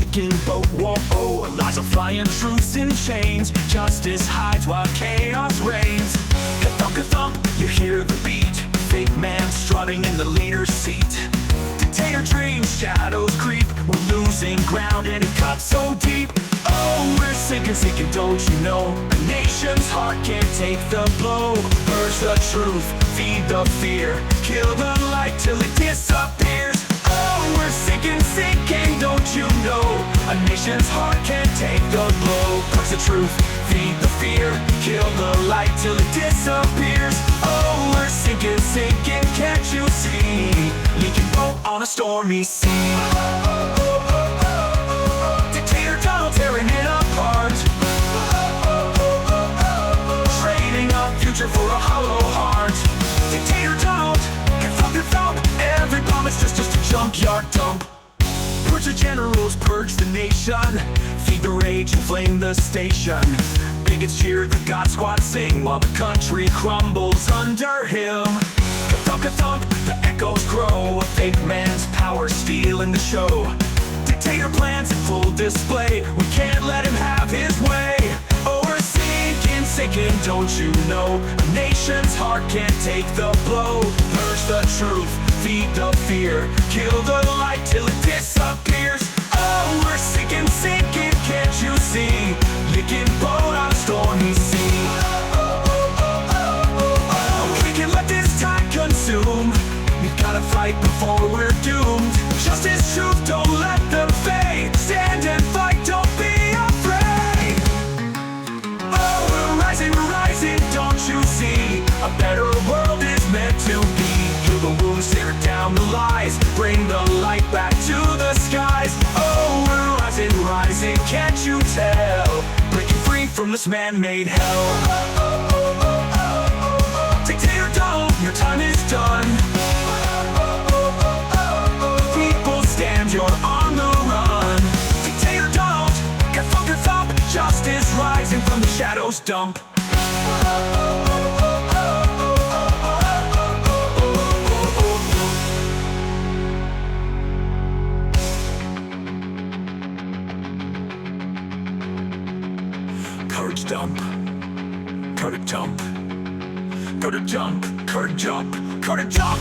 leaking boat. Whoa, lies are flying, truths in chains. Justice hides while chaos reigns. Ka-thump, ka-thump, you hear the beat. Fake man strutting in the leader's seat. Dictator dreams, shadows creep. We're losing ground and it cuts so deep. Oh, we're sinking, don't you know? A nation's heart can't take the blow. Purge the truth, feed the fear. Kill the light till it disappears. Oh, we're sinking, don't you know? A nation's heart can't take the blow. Purge the truth, feed the fear. Kill the light till it disappears. Oh, we're sinking, can't you see? Leaking boat on a stormy sea. Tearing it apart, trading a future for a hollow heart. Dictator don't thump. Every bomb is just a junkyard dump. Purge the generals, purge the nation. Feed the rage, inflame the station. Bigots cheer, the God Squad sing, while the country crumbles under him. Ka-thump, ka-thump, the echoes grow. A fake man's power stealing the show. Dictator plans in full display. We can't let him have his way. Oh, we're sinking, don't you know? A nation's heart can't take the blow. Purge the truth, feed the fear. Kill the light till it disappears. Oh, we're sinking, can't you see? Leaking boat on a stormy sea. We can't let this tide consume. We've gotta fight before we're doomed. Justice, truth, don't let them fade. Stand and fight, don't be afraid. Oh, we're rising, don't you see? A better world is meant to be. Heal the wounds, tear down the lies. Bring the light back to the skies. Oh, we're rising, can't you tell? Breaking free from this man-made hell. Dictator, don't, your time is done. You're on the run. Dictator don't, ka-thump, justice rising from the shadows dump. Courage dump, courage jump, courage jump, courage jump, courage jump.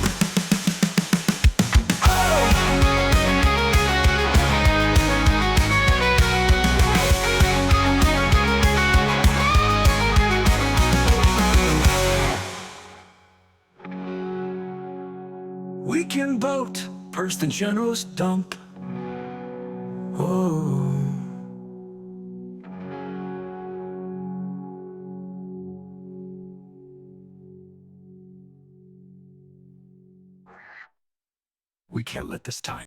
We can boat, purge the general's dump. Oh. We can't let this time